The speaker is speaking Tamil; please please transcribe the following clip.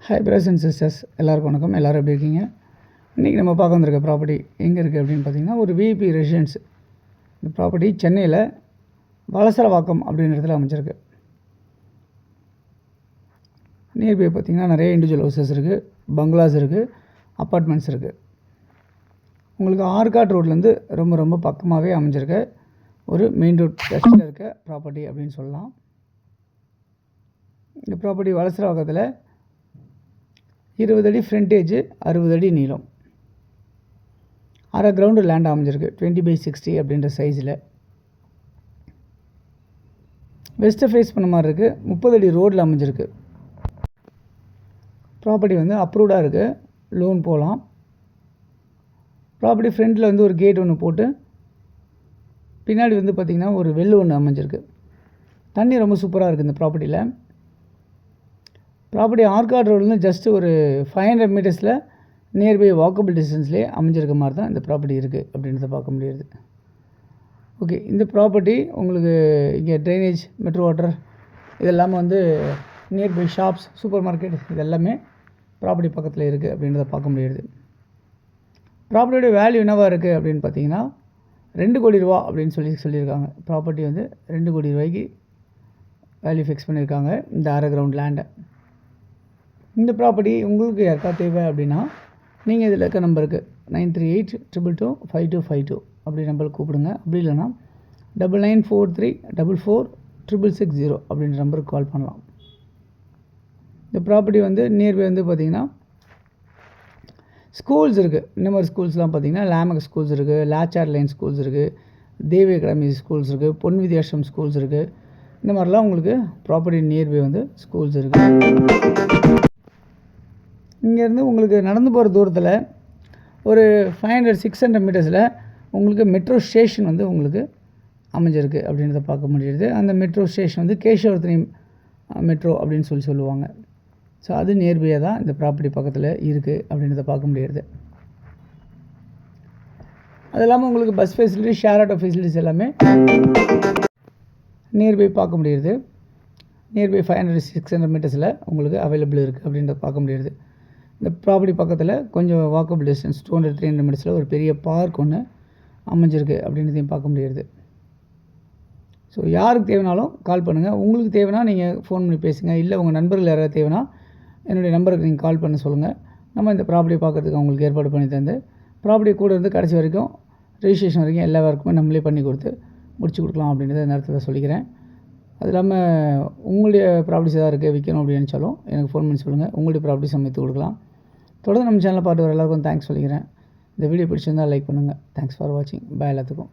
ஹாய் பிரதர்ஸ் அண்ட் சிஸ்டர்ஸ், எல்லாருக்கும் வணக்கம். எல்லோரும் எப்படி இருக்கீங்க? இன்றைக்கி நம்ம பார்க்க வந்திருக்க ப்ராப்பர்ட்டி எங்கே இருக்குது அப்படின்னு பார்த்திங்கன்னா, ஒரு விஐபி ரெசிடென்ஸ். இந்த ப்ராப்பர்ட்டி சென்னையில் வலசரவாக்கம் அப்படின்ற இடத்துல அமைச்சிருக்கு. நியர்பை பார்த்திங்கன்னா நிறைய இண்டிவிஜுவல் ஹவுசஸ் இருக்குது, பங்களாஸ் இருக்குது, அப்பார்ட்மெண்ட்ஸ் இருக்குது. உங்களுக்கு ஆர்காட் ரோட்லேருந்து ரொம்ப பக்கமாகவே அமைஞ்சிருக்க ஒரு மெயின் ரோட் டச்சில் இருக்க ப்ராப்பர்ட்டி அப்படின்னு சொல்லலாம். இந்த ப்ராப்பர்ட்டி வலசரவாக்கத்தில் 20 அடி ஃப்ரண்டேஜ், 60 அடி நீளம், அரை கிரவுண்டு லேண்ட் அமைஞ்சிருக்கு. 20/60 அப்படின்ற சைஸில் வெஸ்ட்டை ஃபேஸ் பண்ண மாதிரி இருக்குது. 30 அடி ரோடில் அமைஞ்சிருக்கு. ப்ராப்பர்ட்டி அப்ரூவ்டாக இருக்குது, லோன் போகலாம். ப்ராப்பர்ட்டி ஃப்ரண்ட்டில் ஒரு கேட் ஒன்று போட்டு பின்னாடி பார்த்திங்கன்னா ஒரு வெள்ளு ஒன்று அமைஞ்சிருக்கு. தண்ணி ரொம்ப சூப்பராக இருக்குது இந்த ப்ராப்பர்ட்டியில். ப்ராப்பர்ட்டி ஆர்காட் ரோட்லேருந்து ஜஸ்ட் ஒரு 500 மீட்டர்ஸில் நியர்பை வாக்கபிள் டிஸ்டன்ஸ்லேயே அமைஞ்சிருக்க மாதிரி தான் இந்த ப்ராப்பர்ட்டி இருக்குது அப்படின்றத பார்க்க முடியுது. ஓகே, இந்த ப்ராப்பர்ட்டி உங்களுக்கு இங்கே ட்ரைனேஜ், மெட்ரோ வாட்டர் இதெல்லாமல் நியர்பை ஷாப்ஸ், சூப்பர் மார்க்கெட் இதெல்லாமே ப்ராப்பர்ட்டி பக்கத்தில் இருக்குது அப்படின்றத பார்க்க முடியுது. ப்ராப்பர்ட்டியோட வேல்யூ என்னவாக இருக்குது அப்படின்னு பார்த்தீங்கன்னா 2 கோடி ரூபா அப்படின்னு சொல்லியிருக்காங்க. ப்ராப்பர்ட்டி 2 கோடி ரூபாய்க்கு வேல்யூ ஃபிக்ஸ் பண்ணியிருக்காங்க இந்த அரை கிரவுண்ட் லேண்டை. இந்த ப்ராப்பர்ட்டி உங்களுக்கு யாருக்கா தேவை அப்படின்னா நீங்கள் இதில் இருக்க நம்பருக்கு 9382225252 அப்படி நம்பருக்கு கூப்பிடுங்க. அப்படி இல்லைனா 9943446660 அப்படின்ற நம்பருக்கு கால் பண்ணலாம். இந்த ப்ராப்பர்ட்டி நியர்பை பார்த்திங்கன்னா ஸ்கூல்ஸ் இருக்குது. இந்த மாதிரி ஸ்கூல்ஸ்லாம் பார்த்திங்கன்னா லேமக் ஸ்கூல்ஸ் இருக்குது, லாச்சார் லைன் ஸ்கூல்ஸ் இருக்குது, தேவி அகாடமி ஸ்கூல்ஸ் இருக்குது, பொன் வித்யாஷ்ரம் ஸ்கூல்ஸ் இருக்குது. இந்த மாதிரிலாம் உங்களுக்கு ப்ராப்பர்ட்டி நியர்பை ஸ்கூல்ஸ் இருக்குது. இங்கேருந்து உங்களுக்கு நடந்து போகிற தூரத்தில் ஒரு 500-600 மீட்டர்ஸில் உங்களுக்கு மெட்ரோ ஸ்டேஷன் உங்களுக்கு அமைஞ்சிருக்கு அப்படின்றத பார்க்க முடியுது. அந்த மெட்ரோ ஸ்டேஷன் கேஷவர்த்தினி மெட்ரோ அப்படின்னு சொல்லுவாங்க. ஸோ அது நியர்பையாக தான் இந்த ப்ராப்பர்ட்டி பக்கத்தில் இருக்குது அப்படின்றத பார்க்க முடியுது. அது இல்லாமல் உங்களுக்கு bus facility, share auto facilities எல்லாமே நியர்பை பார்க்க முடியுது. நியர்பை 500-600 மீட்டர்ஸில் உங்களுக்கு அவைலபிள் இருக்குது அப்படின்றத பார்க்க முடியுது. இந்த ப்ராப்பர்ட்டி பக்கத்தில் கொஞ்சம் வாக்கபிள் டிஸ்டன்ஸ் 200-300 மீட்டர்ஸில் ஒரு பெரிய பார்க் ஒன்று அமைஞ்சிருக்கு அப்படின்றதையும் பார்க்க முடியுது. ஸோ யாருக்கு தேவைனாலும் கால் பண்ணுங்கள். உங்களுக்கு தேவைன்னா நீங்கள் ஃபோன் பண்ணி பேசுங்க. இல்லை உங்கள் நண்பர்கள் யாராவது தேவைன்னா என்னுடைய நம்பருக்கு நீங்கள் கால் பண்ண சொல்லுங்கள். நம்ம இந்த ப்ராப்பர்ட்டியை பார்க்குறதுக்கு அவங்களுக்கு ஏற்பாடு பண்ணி தந்து ப்ராப்பர்ட்டி கூட கடைசி வரைக்கும் ரெஜிஸ்ட்ரேஷன் வரைக்கும் எல்லா ஒர்க்குமே நம்மளே பண்ணி கொடுத்து முடிச்சு கொடுக்கலாம் அப்படின்றத நேரத்தில் சொல்லிக்கிறேன். அது இல்லாமல் உங்களுடைய ப்ராப்பர்ட்டிஸ் எதாவது இருக்குது விற்கணும் அப்படின்னு நினச்சாலும் எனக்கு ஃபோன் பண்ணி சொல்லுங்கள். உங்களுடைய ப்ராப்பர்ட்டிஸ் அமைத்து கொடுக்கலாம். தொடர்ந்து நம்ம சேனலை பார்த்து வர எல்லாருக்கும் தேங்க்ஸ் சொல்லிக்கிறேன். இந்த வீடியோ பிடிச்சிருந்தால் லைக் பண்ணுங்கள். தேங்க்ஸ் ஃபார் வாட்சிங். பாய் எல்லாத்துக்கும்.